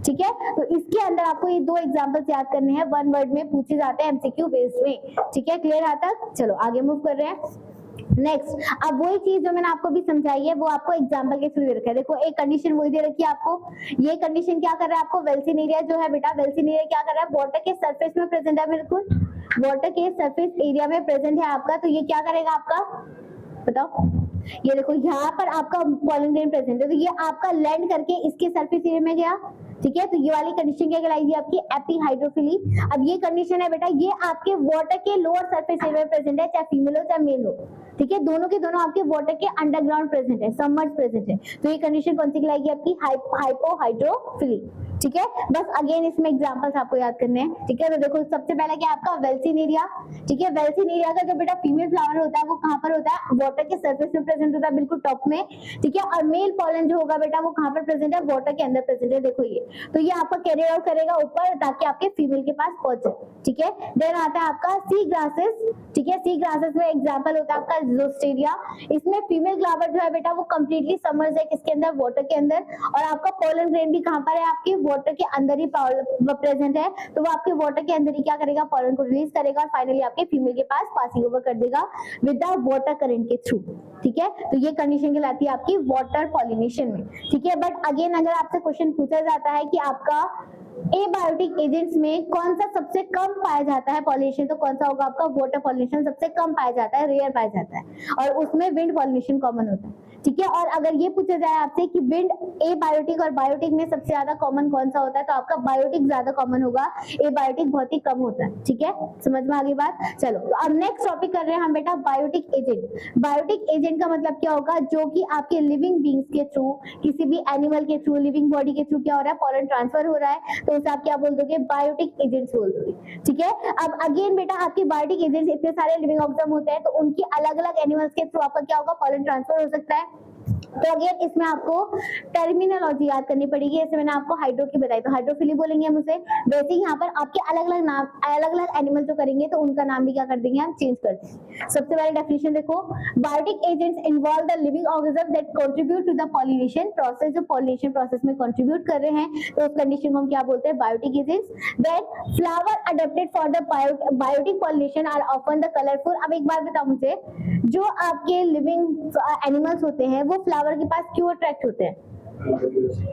ठीक है। तो इसके अंदर आपको ये दो एग्जांपल्स याद करने हैं, वन वर्ड में पूछे जाते हैं एमसीक्यू बेस्ड में, ठीक है। क्लियर है तक, चलो आगे मूव कर रहे हैं। नेक्स्ट, अब वही चीज जो मैंने आपको भी समझाई है वो आपको एग्जांपल के थ्रू दे रखा है। देखो एक कंडीशन वही दे रखी है आपको, ये कंडीशन क्या कर रहा है आपको, वेल्सिनेरिया जो है बेटा, वेल्सिनेरिया क्या कर रहा है, वाटर के सरफेस में प्रेजेंट है, बिल्कुल वाटर के सरफेस एरिया में प्रेजेंट है आपका। तो ये क्या करेगा आपका, बताओ, ये देखो यहाँ पर आपका पॉलन ग्रेन प्रेजेंट है, तो ये आपका लैंड करके इसके सरफेस एरिया में गया, ठीक है। तो ये वाली कंडीशन क्या कहलाएगी आपकी, एपीहाइड्रोफिली। अब ये कंडीशन है बेटा, ये आपके वाटर के लोअर सरफेस एरिया में प्रेजेंट है, चाहे फीमेल हो चाहे मेल हो, ठीक है, दोनों के दोनों आपके वाटर के अंडरग्राउंड प्रेजेंट है, सबमर्ज प्रेजेंट है। तो ये कंडीशन कौन सी कहलाएगी आपकी, हाइपोहाइड्रोफिली, ठीक है। बस अगेन इसमें एग्जांपल्स आपको याद करने हैं, ठीक है। तो देखो सबसे पहले क्या आपका वेल्सिनेरिया, ठीक है। वेल्सिनेरिया का जो बेटा फीमेल फ्लावर होता है वो कहाँ पर होता है, वाटर के सरफेस में प्रेजेंट होता है, बिल्कुल टॉप में, ठीक है। और मेल पॉलन जो होगा बेटा वो कहाँ पर प्रेजेंट है, वाटर के अंदर प्रेजेंट है, देखो ये। तो ये आपका कैरियर आउट करेगा ऊपर ताकि आपके फीमेल के पास पहुंचे, ठीक है। देन आता है आपका सी ग्रासेस, ठीक है। सी ग्रासेस में एग्जांपल होता है आपका जोस्टेरिया। इसमें फीमेल फ्लावर जो है बेटा वो कंप्लीटली सबमर्ज है किसके अंदर, वाटर के अंदर, और आपका पॉलन ग्रेन भी कहाँ पर है, आपके वाटर के अंदर ही प्रेजेंट है। तो वो आपके वाटर के अंदर ही क्या करेगा, पॉलन को रिलीज करेगा और फाइनली आपके फीमेल के पास पासिंग ओवर कर देगा विद द वाटर करंट के थ्रू, ठीक है। तो ये कंडीशन कहलाती है आपकी वाटर पॉलिनेशन में, ठीक है। बट अगेन अगर आपसे क्वेश्चन पूछा जाता है कि आपका एबायोटिक एजेंट्स में कौन सा सबसे कम पाया जाता है पॉलिनेशन, तो कौन सा होगा आपका, वाटर पॉलिनेशन सबसे कम पाया जाता है, रेयर पाया जाता है, और उसमें विंड पॉलिनेशन कॉमन होता है, ठीक है। और अगर ये पूछा जाए आपसे कि विंड, एबायोटिक और बायोटिक में सबसे ज्यादा कॉमन कौन सा होता है, तो आपका बायोटिक ज्यादा कॉमन होगा, एबायोटिक बहुत ही कम होता है। ठीक है, समझ में आ गई बात। चलो तो अब नेक्स्ट टॉपिक कर रहे हैं हम बेटा बायोटिक एजेंट। बायोटिक एजेंट का मतलब क्या होगा, जो कि आपके लिविंग बींग्स के थ्रू, किसी भी एनिमल के थ्रू, लिविंग बॉडी के थ्रू क्या हो रहा है, पॉलन ट्रांसफर हो रहा है, तो उसे आप क्या बोल दोगे, बायोटिक एजेंट्स बोल दोगे। ठीक है, अब अगेन बेटा आपके बायोटिक एजेंट्स इतने सारे लिविंग ऑर्गेनिज्म होते हैं, तो उनकी अलग अलग एनिमल्स के थ्रू आपका क्या होगा, पॉलन ट्रांसफर हो सकता है। तो अगेन इसमें आपको टर्मिनोलॉजी याद करनी पड़ेगी। जैसे मैंने आपको हाइड्रो की बताई, तो हाइड्रोफिली बोलेंगे हम उसे, वैसे ही यहाँ पर आपके अलग अलग नाम, अलग अलग एनिमल जो करेंगे तो उनका नाम भी क्या कर देंगे, हम चेंज कर देंगे। सबसे पहले डेफिनेशन देखो, biotic agents involve the living organism that contribute to the pollination process. जो पॉलिनेशन प्रोसेस में कंट्रीब्यूट कर रहे हैं, तो उस कंडीशन को हम क्या बोलते हैं, biotic agents. Then flower adapted for the biotic pollination are often the colourful. अब एक बात बताओ मुझे, जो आपके लिविंग एनिमल्स होते हैं वो फ्लावर के पास क्यों अट्रैक्ट होते हैं,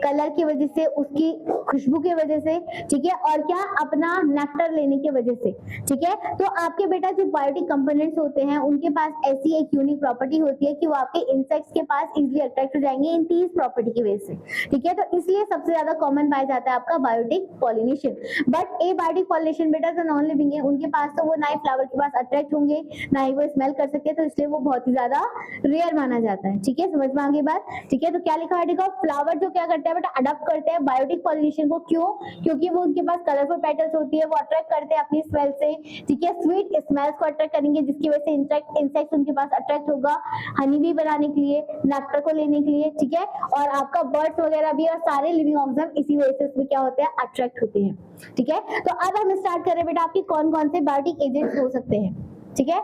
कलर की वजह से, उसकी खुशबू की वजह से, ठीक है, और क्या, अपना नेक्टर लेने की वजह से। ठीक है, तो आपके बेटा जो बायोटिक कंपोनेंट्स होते हैं उनके पास ऐसी एक यूनिक प्रॉपर्टी होती है कि वो आपके इंसेक्ट्स के पास इजीली अट्रैक्ट हो जाएंगे इन तीस प्रॉपर्टी की वजह से। ठीक है, तो इसलिए सबसे ज्यादा कॉमन पाया जाता है आपका biotic pollination. But abiotic pollination बेटा जो नॉन लिविंग है उनके पास तो वो ना ही फ्लावर के पास अट्रैक्ट होंगे, ना ही वो स्मेल कर सकते हैं, तो इसलिए वो बहुत ही ज्यादा रेयर माना जाता है। ठीक है, समझ में आ गई बात। ठीक है, तो क्या लिखा है, देखो फ्लावर जो क्या करते हैं बेटा, अडॉप्ट करते हैं बायोटिक पॉलिनेशन को। क्यों, क्योंकि वो उनके पास कलरफुल पेटल्स होती है, वो अट्रैक्ट करते हैं अपनी स्मेल से। ठीक है, स्वीट स्मेल्स को अट्रैक्ट करेंगे, जिसकी वजह से इंसेक्ट उनके पास अट्रैक्ट होगा हनी भी बनाने के लिए, नेक्टर को लेने के लिए। ठीक है, और आपका बर्ड्स वगैरह भी और सारे लिविंग ऑर्गेनिज्म इसी वजह से इसमें क्या होते हैं, अट्रैक्ट होते हैं। ठीक है, तो अब हम स्टार्ट कर रहे हैं बेटा आपकी कौन कौन से बायोटिक एजेंट्स हो सकते हैं। ठीक है,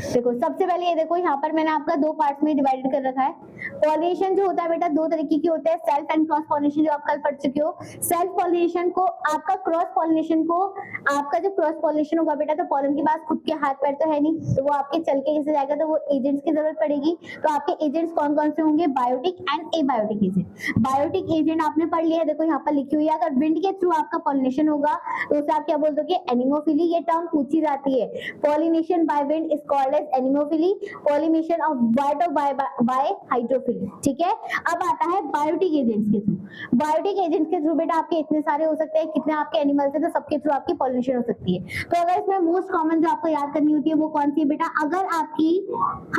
देखो सबसे पहले ये देखो, यहाँ पर मैंने आपका दो पार्ट्स में डिवाइडेड कर रखा है। पॉलिनेशन जो होता है बेटा दो तरीके की होते हैं, सेल्फ एंड क्रॉस पॉलिनेशन, जो आप कल पढ़ चुके हो। सेल्फ पॉलिनेशन को आपका, क्रॉस पॉलिनेशन को आपका, जो क्रॉस पॉलिनेशन होगा बेटा, तो पॉलन के पास खुद के हाथ पैर तो है नहीं, तो वो आपके चल के कैसे जाएगा, तो वो एजेंट्स की जरूरत पड़ेगी। तो आपके एजेंट्स कौन कौन से होंगे, biotic and abiotic agent. Biotic agent आपने पढ़ लिया है, देखो यहाँ पर लिखी हुई है, अगर विंड के थ्रू आपका पॉलिनेशन होगा तो उसे आप क्या बोल दोगे, एनिमोफिली। ये टर्म पूछी जाती है, pollination by wind is called as anemophily, pollination of water by hydrophily. ठीक है, अब आता है बायोटिक एजेंट्स के थ्रू। बायोटिक एजेंट्स के थ्रू बेटा आपके इतने सारे हो सकते हैं, कितने आपके एनिमल्स हैं, तो सबके थ्रू आपकी पॉलिनेशन हो सकती है। तो अगर इसमें मोस्ट कॉमन जो आपको याद करनी होती है वो कौन सी है बेटा, अगर आपकी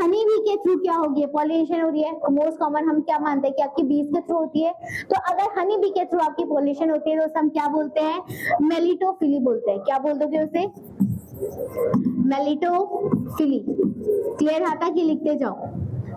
हनी बी के थ्रू क्या होगी, पॉलिनेशन हो रही है, तो मोस्ट कॉमन हम क्या मानते हैं कि आपकी बीज के थ्रू होती है। तो अगर हनी बी के थ्रू आपकी पॉलिनेशन होती है तो उसे हम क्या बोलते हैं, मेलिटोफिली बोलते हैं। क्या बोल दोगे उसे, मेलिटोफिली। क्लियर आता कि लिखते जाओ।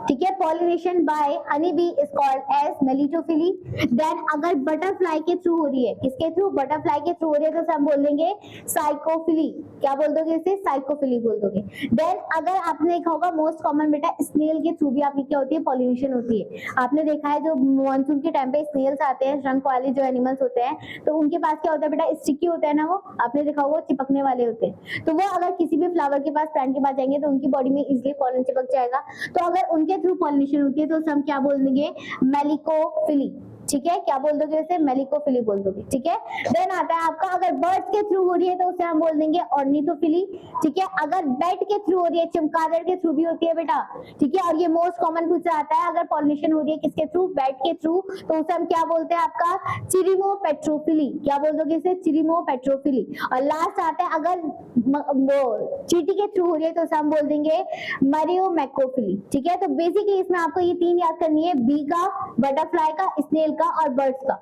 ठीक है, pollination by honey bee is called as melittophily. Then अगर बटरफ्लाई के थ्रू हो रही है, किसके थ्रू, बटरफ्लाई के थ्रू हो रही है, तो हम बोल देंगे साइकोफिली। क्या बोल दोगे इसे, साइकोफिली बोल दोगे। देन अगर आपने देखा होगा मोस्ट कॉमन बेटा स्नेल के थ्रू भी आपकी क्या होती है, पॉलिनेशन होती है। आपने देखा है जो मॉनसून के टाइम पे स्नेल्स आते हैं, शंख वाले जो एनिमल्स होते हैं, तो उनके पास क्या होता है बेटा, स्टिकी होता है ना, वो आपने देखा होगा चिपकने वाले होते हैं। तो वो अगर किसी भी फ्लावर के पास, प्लांट के पास जाएंगे तो उनकी बॉडी में इजीली पॉलन चिपक जाएगा। तो अगर उनके थ्रू पॉलिनेशन होती है तो हम क्या बोल देंगे, मेलिकोफिली। ठीक है, क्या बोल दोगे उसे, मेलिकोफिली बोल दोगे। ठीक है, देन आता है आपका, अगर बर्ड्स के थ्रू हो रही है तो उसे हम बोल देंगे ऑर्निथोफिली। ठीक है, अगर बैट के थ्रू हो रही है, चमगादड़ के थ्रू भी होती है बेटा। ठीक है, और ये मोस्ट कॉमन पूछा जाता है, अगर पॉलिनेशन हो रही है किसके थ्रू, बैट के थ्रू, तो उसे हम क्या बोलते हैं, आपका चिरिमोपेट्रोफिली। क्या बोल दोगे इसे, चिरिमोपेट्रोफिली। और लास्ट आता है, अगर वो चींटी के थ्रू हो रही है तो उसे हम बोल देंगे मरियोमैकोफिली। ठीक है, तो बेसिकली इसमें आपको ये तीन याद करनी है, बी का, बटरफ्लाई का, स्नेल का और बर्ड्स का।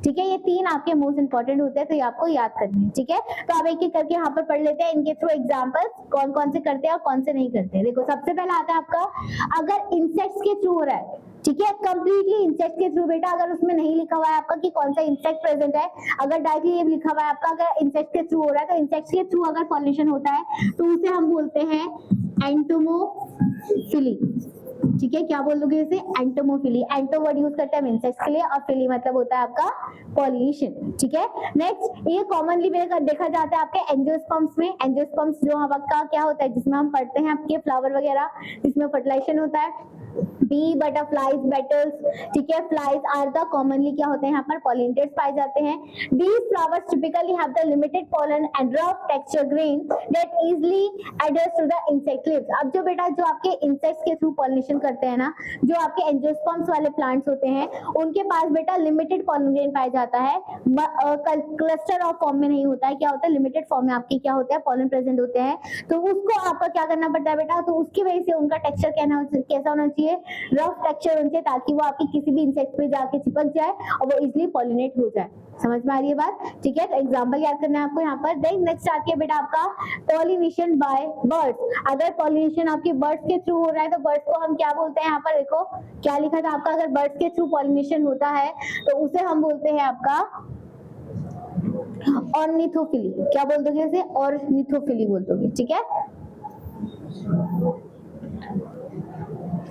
ठीक है, ये तीन आपके मोस्ट इंपॉर्टेंट होते हैं, तो ये आपको याद करनी है। ठीक है, तो आप एक एक करके यहाँ पर पढ़ लेते हैं, इनके थ्रू एग्जांपल्स कौन कौन से करते हैं और कौन से नहीं करते हैं। देखो सबसे पहला आता है आपका, अगर इंसेक्ट्स के थ्रू हो रहा है, ठीक है, कंप्लीटली इंसेक्ट के थ्रू बेटा, अगर उसमें नहीं लिखा हुआ है आपका कि कौन सा इंसेक्ट प्रेजेंट है, अगर डायरेक्टली ये लिखा हुआ है आपका, अगर इंसेक्ट के थ्रू हो रहा है, तो इंसेक्ट के थ्रू अगर पॉलिनेशन होता है तो उसे हम बोलते हैं एंटोमोफिली। ठीक है, क्या बोल दोगे इसे, एंटोमोफिली। एंटो वर्ड यूज करते हैं हम इंसेक्ट्स के लिए, और फिली मतलब होता है आपका पॉलिनेशन। ठीक है, नेक्स्ट ये कॉमनली देखा जाता है आपके एंजियोस्पर्म्स में। एंजियोस्पर्म्स जो आपका क्या होता है, जिसमें हम पढ़ते हैं आपके फ्लावर वगैरह, जिसमें फर्टिलाइजेशन होता है। बी बटरफ्लाइज, बेटल्स, ठीक है, फ्लाइज आर द कॉमनली क्या होते हैं यहाँ पर पॉलिनेटर्स पाए जाते हैं। These flowers typically have the limited pollen and rough texture grain that easily adjust to the insect lives. अब जो बेटा जो आपके इंसेक्ट्स के थ्रू पॉलिनेशन करते हैं ना, जो आपके एंजियोस्पर्म्स वाले प्लांट्स होते हैं, उनके पास बेटा लिमिटेड पॉलन ग्रेन पाया जाता है, क्लस्टर ऑफ फॉर्म में नहीं होता है। क्या होता है, लिमिटेड फॉर्म में आपकी क्या होता है, पॉलन प्रेजेंट होते हैं। तो उसको आपका क्या करना पड़ता है बेटा, तो उसकी वजह से उनका टेक्सचर कैसा होना चाहिए, रफ टेक्सचर होना चाहिए, ताकि वो आपकी किसी भी इंसेक्ट पे जाके चिपक जाए और वो इजीली पॉलिनेट हो जाए। समझ में आ रही है बात, ठीक है। तो एग्जांपल याद करना है आपको यहाँ पर। देन नेक्स्ट आती है बेटा आपका पॉलिनेशन बाय बर्ड्स। अगर पॉलिनेशन आपके बर्ड्स के थ्रू हो रहा है तो बर्ड्स को हम क्या बोलते हैं, यहाँ पर देखो क्या लिखा था आपका, अगर बर्ड्स के थ्रू पॉलिनेशन होता है तो उसे हम बोलते हैं आपका ऑर्निथोफिली। क्या बोल दोगे उसे, ऑर्निथोफिली बोल दोगे, ठीक है,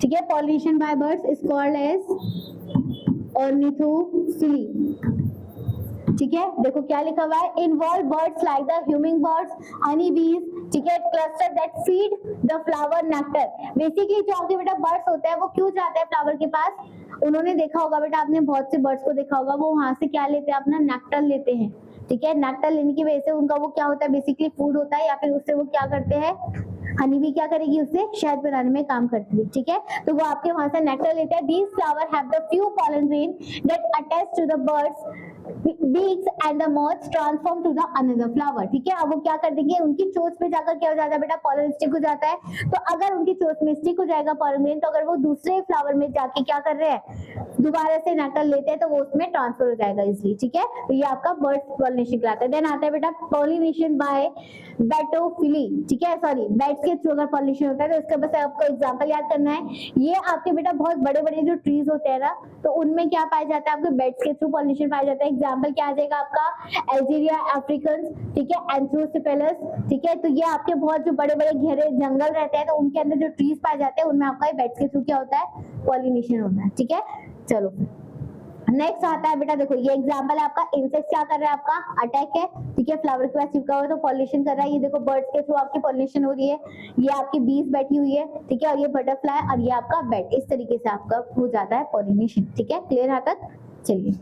ठीक है। Pollination by birds is called as ornithophily, ठीक है। देखो क्या लिखा हुआ है, involve birds like the humming birds, honey bees, ठीक है, cluster that feed the flower nectar. Basically जो आपके बेटा बर्ड्स होते हैं वो क्यों जाते हैं फ्लावर के पास, उन्होंने देखा होगा बेटा, आपने बहुत से बर्ड्स को देखा होगा, वो वहां से क्या लेते हैं, अपना नेक्टर लेते हैं, ठीक है। नेक्टर लेने की वजह से उनका वो क्या होता है, बेसिकली फूड होता है, या फिर उससे वो क्या करते हैं, हनी भी क्या करेगी, उससे शहद बनाने में काम करती है, ठीक है। तो वो आपके वहां से नेक्टर लेते हैं। These flower have the few pollen grain that attach to the birds beaks and the moths transform to the another flower, ठीक है। अब वो क्या कर देंगे, उनकी चोंच पे जाकर क्या हो जाता है बेटा, पॉलन स्टिक हो जाता है। तो अगर उनकी चोंच में स्टिक हो जाएगा पॉलन ग्रेन, तो अगर वो दूसरे फ्लावर में जाके क्या कर रहे हैं, दोबारा से नेक्टर लेते हैं, तो वो उसमें ट्रांसफर हो जाएगा इजिली, ठीक है। तो ये आपका बर्ड्स पॉलिनेशन कहलाता है। देन आता है बेटा पॉलिनेशन बाय बैटोफिली, ठीक है, सॉरी बैट्स के थ्रू अगर पॉलिनेशन होता है तो इसका बस आपको एग्जांपल याद करना है। ये आपके बेटा बहुत बड़े बड़े जो ट्रीज होते हैं ना, तो उनमें क्या पाया जाता है, आपके बैट्स के थ्रू पॉलिनेशन पाया जाता है। एग्जांपल क्या आ जाएगा आपका, एल्जीरिया अफ्रीकन्स, ठीक है, एंथ्रोसिफेलस, ठीक है। तो ये आपके बहुत जो बड़े बड़े घेरे जंगल रहते हैं, तो उनके अंदर जो ट्रीज पाए जाते हैं, उनमें आपका बैट्स के थ्रू क्या होता है, पॉलिनेशन होता है, ठीक है। चलो नेक्स्ट आता है बेटा, देखो ये एग्जांपल है आपका, इंसेक्ट क्या कर रहा है, आपका अटैक है, ठीक है, फ्लावर के पास चिपका हुआ है तो पॉलिनेशन कर रहा है। ये देखो बर्ड्स के थ्रू आपकी पॉलिनेशन हो रही है, ये आपकी बीज बैठी हुई है, ठीक है, और ये बटरफ्लाई और ये आपका बेट, इस तरीके से आपका हो जाता है पॉलिनेशन, ठीक है। क्लियर यहाँ तक, चलिए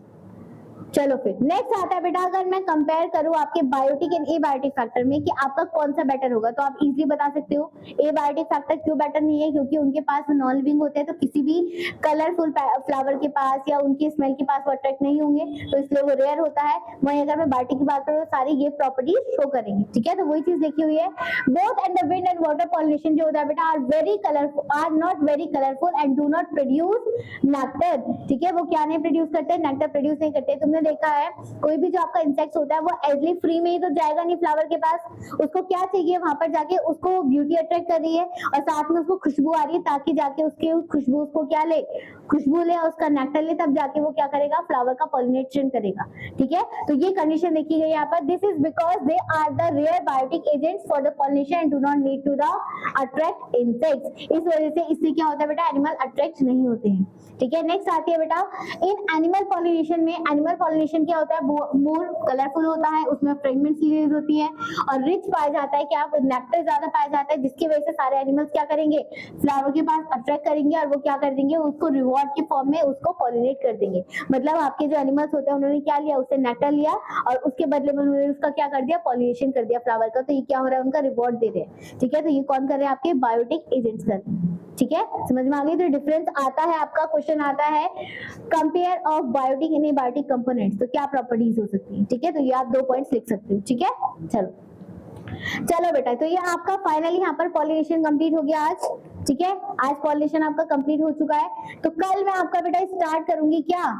चलो फिर नेक्स्ट आता है बेटा, अगर मैं कंपेयर करूं आपके बायोटिक एंड एबायोटिक फैक्टर में कि आपका कौन सा बेटर होगा, तो आप इजीली बता सकते हो एबायोटिक फैक्टर क्यों बेटर नहीं है, क्योंकि उनके पास नॉन लिविंग होते हैं, तो किसी भी कलरफुल फ्लावर के पास या उनकी स्मेल के पास वो अट्रैक्ट नहीं होंगे, तो इसलिए वो रेयर होता है। वहीं अगर मैं बायोटिक की बात करूँ तो सारी ये प्रॉपर्टी शो करेंगे, ठीक है। तो वही चीज लिखी हुई है, both and the wind and water pollination जो होता है बेटा are very colourful, are not very colourful and do not produce nectar, ठीक है। वो क्या नहीं प्रोड्यूस करते, नेक्टर प्रोड्यूस नहीं करते। तुमने देखा है कोई भी जो आपका इंसेक्ट होता है वो एजली फ्री में ही तो जाएगा नहीं फ्लावर के पास, उसको क्या चाहिए, वहां पर जाके उसको ब्यूटी अट्रैक्ट कर रही है और साथ में उसको खुशबू आ रही है, ताकि जाके उसके खुशबू उसको क्या ले, खुशबू ले और उसका नेक्टर ले, तब जाके वो क्या करेगा, फ्लावर का पॉलिनेशन करेगा, ठीक है। तो ये कंडीशन देखी गई यहाँ पर, this is because they are the rare biotic agents for the pollination and do not need to the attract insects. इस वजह से इससे क्या होता है बेटा, एनिमल अट्रैक्ट नहीं होते हैं, ठीक है। नेक्स्ट आती है बेटा, इन एनिमल पॉलिनेशन में, एनिमल पॉलिनेशन क्या होता है, मोर कलरफुल होता है, उसमें फ्रेगमेंट्स रिलीज होती है और रिच पाया जाता है, क्या नेक्टर ज्यादा पाया जाता है, जिसकी वजह से सारे एनिमल्स क्या करेंगे, फ्लावर के पास अट्रैक्ट करेंगे और वो क्या कर देंगे, उसको रिवॉर्ड के फॉर्म में उसको पॉलिनेट कर देंगे। मतलब आपके जो एनिमल्स होते हैं उन्होंने क्या लिया, उससे नेक्टर लिया और उसके बदले में उन्होंने उसका क्या कर दिया, पॉलिनेशन कर दिया फ्लावर का, तो ये क्या हो रहा है, उनका रिवॉर्ड दे रहे हैं, ठीक है। तो ये कौन कर रहे हैं, आपके बायोटिक एजेंट्स कर रहे हैं, ठीक है। समझ में आ गई। तो डिफरेंस आता है आपका, क्वेश्चन आता है compare of biotic and abiotic components, तो क्या प्रॉपर्टीज हो सकती है, ठीक है। तो ये आप 2 पॉइंट्स लिख सकते हो, ठीक है। चलो बेटा, तो ये आपका फाइनली यहाँ पर पॉलिनेशन कंप्लीट हो गया आज, ठीक है। आज पॉलिनेशन आपका कंप्लीट हो चुका है। तो कल मैं आपका बेटा स्टार्ट करूंगी क्या,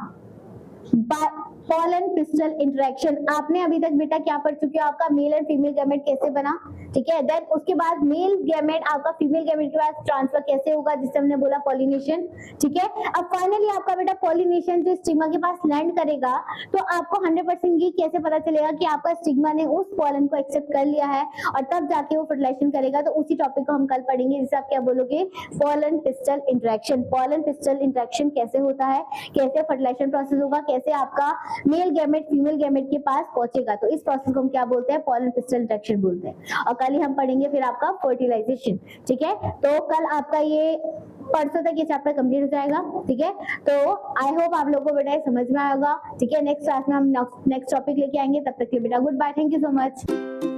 पॉलन पिस्टल इंटरेक्शन। आपने अभी तक बेटा क्या पढ़ चुके हो, आपका मेल एंड फीमेल गैमेट कैसे बना, ठीक है। देन उसके बाद मेल गैमेट आपका फीमेल गैमेट के पास ट्रांसफर कैसे होगा, जिससे हमने बोला पॉलिनेशन, ठीक है। अब फाइनली आपका बेटा पॉलिनेशन जो स्टिग्मा के पास लैंड करेगा, तो आपको 100% ये कैसे पता चलेगा कि आपका स्टिग्मा ने उस पॉलन को एक्सेप्ट कर लिया है और तब जाके वो फर्टिलाइजेशन करेगा। तो उसी टॉपिक को हम कल पढ़ेंगे, जिसे आप क्या बोलोगे, pollen pistol interaction. Pollen pistol interaction कैसे होता है, कैसे फर्टिलाइजेशन प्रोसेस होगा, कैसे आपका मेल गैमेट फीमेल गैमेट के पास पहुंचेगा, तो इस प्रोसेस को हम क्या बोलते हैं, पॉलन पिस्टल इंटरेक्शन बोलते हैं। और कल ही हम पढ़ेंगे फिर आपका फर्टिलाइजेशन, ठीक है। तो कल आपका ये परसों तक ये चैप्टर कंप्लीट हो जाएगा, ठीक है। तो आई होप आप लोगों को बेटा ये समझ में आएगा, ठीक है। नेक्स्ट क्लास में हम नेक्स्ट टॉपिक लेके आएंगे, तब तक के लिए बेटा goodbye, thank you so much.